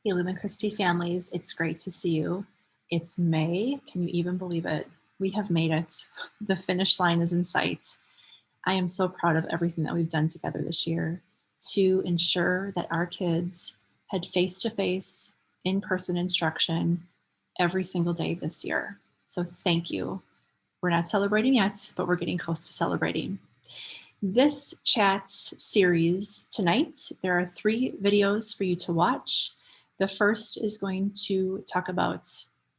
Hey, Lou and Christy families, it's great to see you. It's May. Can you even believe it? We have made it. The finish line is in sight. I am so proud of everything that we've done together this year to ensure that our kids had face to face, in person instruction every single day this year. So thank you. We're not celebrating yet, but we're getting close to celebrating. This chats series tonight, there are 3 videos for you to watch. The first is going to talk about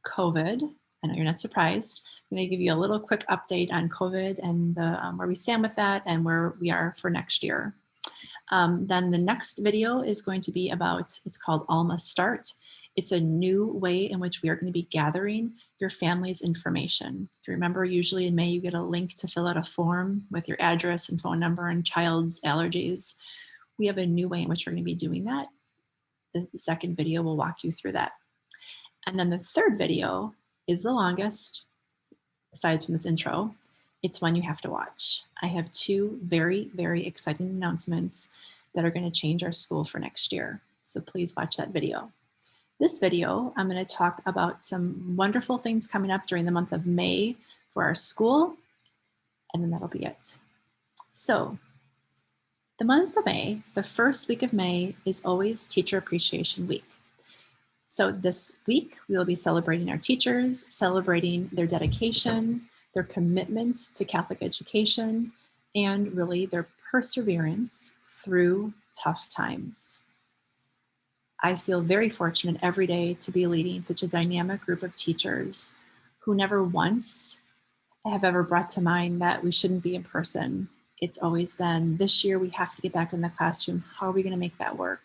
COVID. I know you're not surprised. I'm going to give you a little quick update on COVID and where we stand with that and where we are for next year. Then the next video is going to be about, it's called All Must Start. It's a new way in which we are going to be gathering your family's information. If you remember, usually in May, you get a link to fill out a form with your address and phone number and child's allergies. We have a new way in which we're going to be doing that. The second video will walk you through that. And then the third video is the longest, aside from this intro. It's one you have to watch. I have 2 very, very exciting announcements that are going to change our school for next year. So please watch that video. This video, I'm going to talk about some wonderful things coming up during the month of May for our school, and then that'll be it. So the month of May, the first week of May, is always Teacher Appreciation Week. So this week, we will be celebrating our teachers, celebrating their dedication, their commitment to Catholic education, and really their perseverance through tough times. I feel very fortunate every day to be leading such a dynamic group of teachers who never once have ever brought to mind that we shouldn't be in person. It's always been, this year we have to get back in the classroom. How are we going to make that work?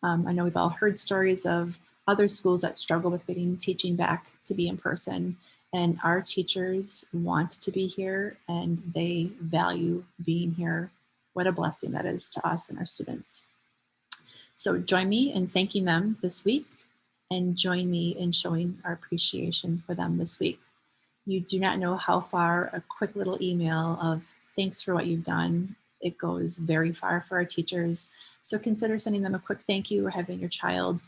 I know we've all heard stories of other schools that struggle with getting teaching back to be in person, and our teachers want to be here and they value being here. What a blessing that is to us and our students. So join me in thanking them this week and join me in showing our appreciation for them this week. You do not know how far a quick little email of thanks for what you've done. It goes very far for our teachers. So consider sending them a quick thank you or having your child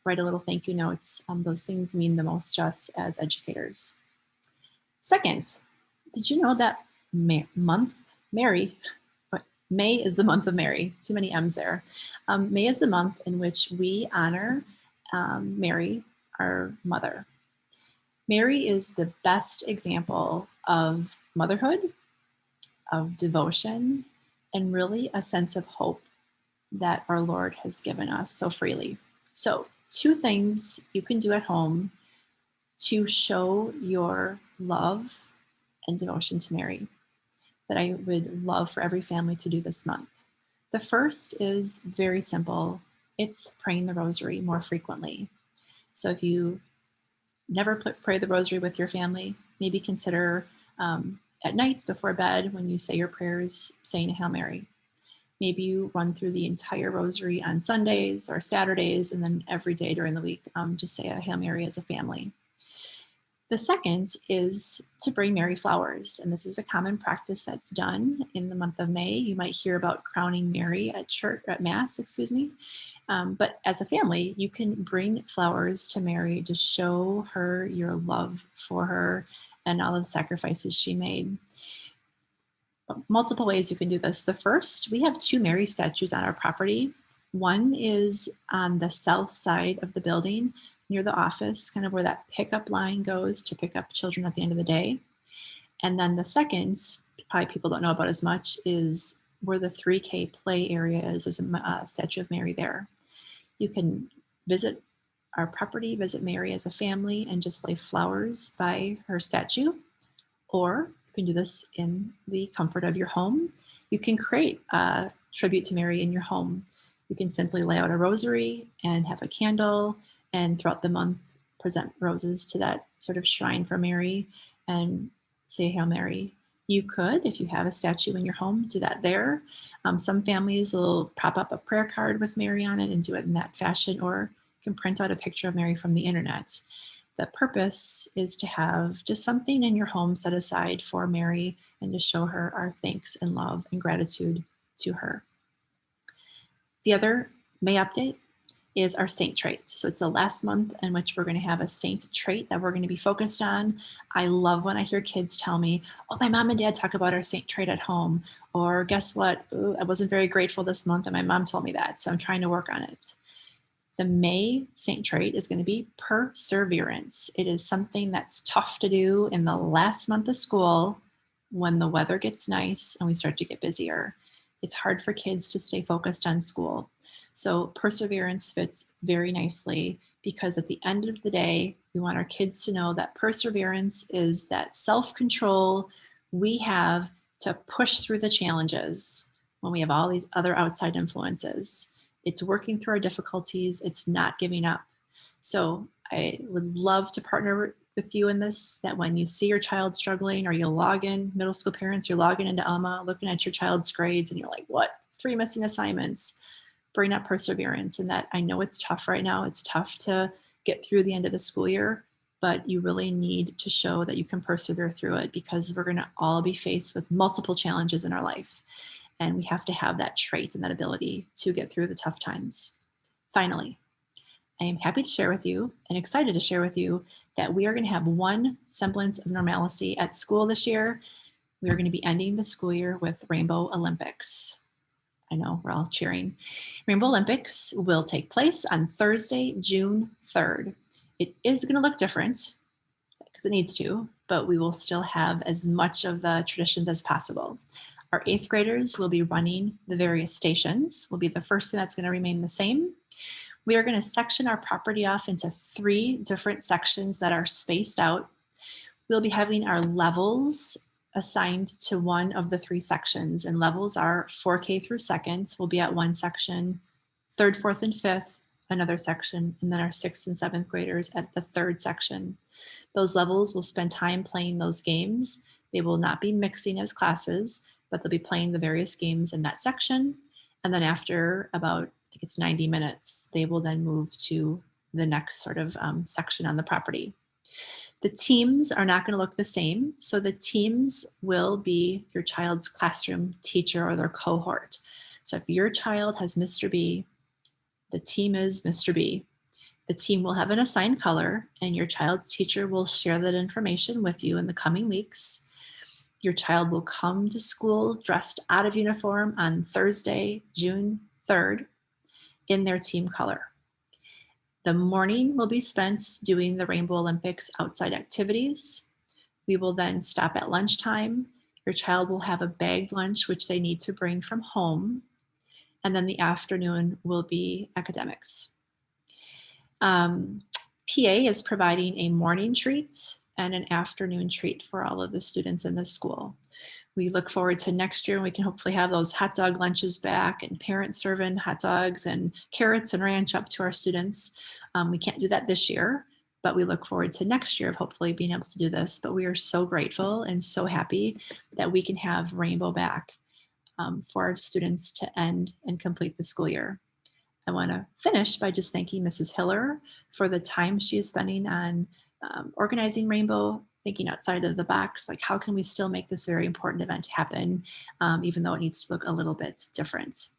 write a little thank you notes. Those things mean the most to us as educators. Second, did you know that May is the month of Mary? Too many M's there. May is the month in which we honor Mary, our mother. Mary is the best example of motherhood, of devotion, and really a sense of hope that our Lord has given us so freely. So 2 things you can do at home to show your love and devotion to Mary that I would love for every family to do this month. The first is very simple. It's praying the Rosary more frequently. So if you never pray the Rosary with your family, maybe consider at night before bed when you say your prayers, saying a Hail Mary. Maybe you run through the entire Rosary on Sundays or Saturdays, and then every day during the week, just say a Hail Mary as a family. The second is to bring Mary flowers, and this is a common practice that's done in the month of May. You might hear about crowning Mary at church, at Mass, but as a family, you can bring flowers to Mary to show her your love for her and all the sacrifices she made. Multiple ways you can do this. The first, we have 2 Mary statues on our property. One is on the south side of the building near the office, kind of where that pickup line goes to pick up children at the end of the day. And then the second, probably people don't know about as much, is where the 3K play area is. There's a statue of Mary there. You can visit our property, visit Mary as a family, and just lay flowers by her statue. Or you can do this in the comfort of your home. You can create a tribute to Mary in your home. You can simply lay out a rosary and have a candle, and throughout the month, present roses to that sort of shrine for Mary and say Hail Mary. You could, if you have a statue in your home, do that there. Some families will prop up a prayer card with Mary on it and do it in that fashion, or you can print out a picture of Mary from the internet. The purpose is to have just something in your home set aside for Mary and to show her our thanks and love and gratitude to her. The other May update is our saint trait. So it's the last month in which we're going to have a saint trait that we're going to be focused on. I love when I hear kids tell me, oh, my mom and dad talk about our saint trait at home. Or guess what? Ooh, I wasn't very grateful this month and my mom told me that. So I'm trying to work on it. The May saint trait is going to be perseverance. It is something that's tough to do in the last month of school when the weather gets nice and we start to get busier. It's hard for kids to stay focused on school. So perseverance fits very nicely because at the end of the day, we want our kids to know that perseverance is that self-control we have to push through the challenges when we have all these other outside influences. It's working through our difficulties. It's not giving up. So I would love to partner with you in this, that when you see your child struggling or you log in, middle school parents, you're logging into Alma, looking at your child's grades and you're like, what? 3 missing assignments. Bring up perseverance. And that I know it's tough right now. It's tough to get through the end of the school year, but you really need to show that you can persevere through it because we're going to all be faced with multiple challenges in our life. And we have to have that trait and that ability to get through the tough times. Finally, I am happy to share with you and excited to share with you that we are going to have one semblance of normalcy at school this year. We are going to be ending the school year with Rainbow Olympics. I know we're all cheering. Rainbow Olympics will take place on Thursday, June 3rd. It is going to look different because it needs to, but we will still have as much of the traditions as possible. Our 8th graders will be running the various stations, will be the first thing that's going to remain the same. We are going to section our property off into 3 different sections that are spaced out. We'll be having our levels assigned to one of the 3 sections, and levels are 4K through 2nd will be at one section, 3rd, 4th, and 5th, another section, and then our 6th and 7th graders at the 3rd section. Those levels will spend time playing those games. They will not be mixing as classes, but they'll be playing the various games in that section. And then after about, I think it's 90 minutes, they will then move to the next sort of section on the property. The teams are not going to look the same. So the teams will be your child's classroom teacher or their cohort. So if your child has Mr. B, the team is Mr. B. The team will have an assigned color and your child's teacher will share that information with you in the coming weeks. Your child will come to school dressed out of uniform on Thursday, June 3rd in their team color. The morning will be spent doing the Rainbow Olympics outside activities. We will then stop at lunchtime. Your child will have a bagged lunch, which they need to bring from home. And then the afternoon will be academics. PA is providing a morning treat and an afternoon treat for all of the students in the school. We look forward to next year and we can hopefully have those hot dog lunches back and parents serving hot dogs and carrots and ranch up to our students. We can't do that this year, but we look forward to next year of hopefully being able to do this. But we are so grateful and so happy that we can have Rainbow back for our students to end and complete the school year. I want to finish by just thanking Mrs. Hiller for the time she is spending on organizing Rainbow, thinking outside of the box, like how can we still make this very important event happen, even though it needs to look a little bit different.